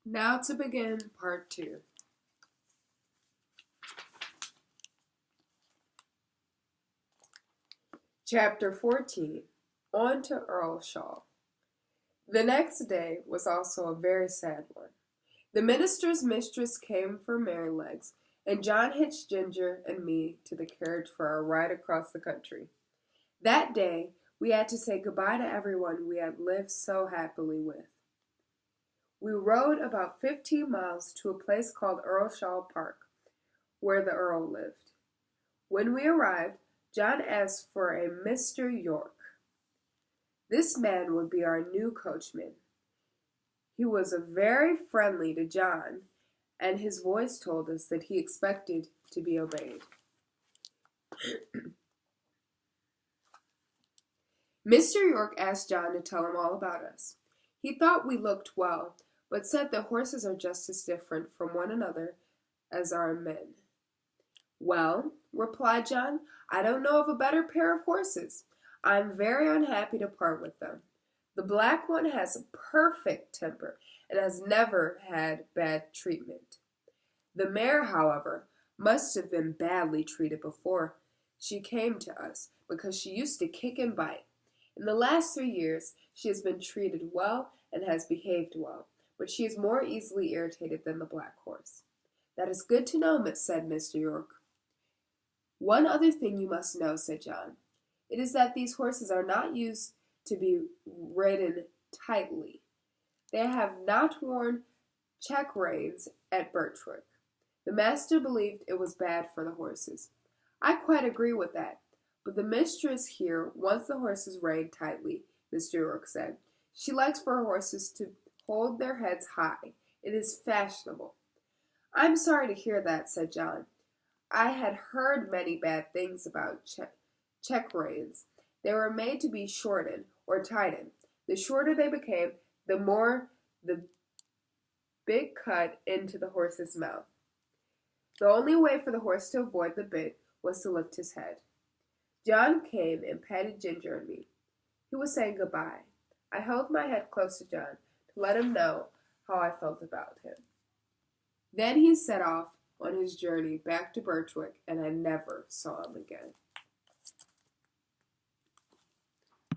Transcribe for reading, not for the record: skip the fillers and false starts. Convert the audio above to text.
Now to begin part 2. Chapter 14. On to Earlshall. The next day was also a very sad one. The minister's mistress came for Merrylegs, and John hitched Ginger and me to the carriage for our ride across the country. That day we had to say goodbye to everyone we had lived so happily with. We rode about 15 miles to a place called Earlshall Park, where the Earl lived. When we arrived, John asked for a Mr. York. This man would be our new coachman. He was very friendly to John, and his voice told us that he expected to be obeyed. Mr. York asked John to tell him all about us. He thought we looked well, but said that horses are just as different from one another as are men. Well, replied John, I don't know of a better pair of horses. I'm very unhappy to part with them. The black one has a perfect temper and has never had bad treatment. The mare, however, must have been badly treated before she came to us, because she used to kick and bite. In the last 3 years she has been treated well and has behaved well, but she is more easily irritated than the black horse. That is good to know, said Mr. York. One other thing you must know, said John. It is that these horses are not used to be ridden tightly. They have not worn check reins at Birtwick. The master believed it was bad for the horses. I quite agree with that, but the mistress here wants the horses reined tightly, Mr. York said. She likes for her horses to hold their heads high. It is fashionable. I'm sorry to hear that, said John. I had heard many bad things about check reins. They were made to be shortened or tightened. The shorter they became, the more the bit cut into the horse's mouth. The only way for the horse to avoid the bit was to lift his head. John came and patted Ginger and me. He was saying goodbye. I held my head close to John to let him know how I felt about him. Then he set off on his journey back to Birtwick, and I never saw him again.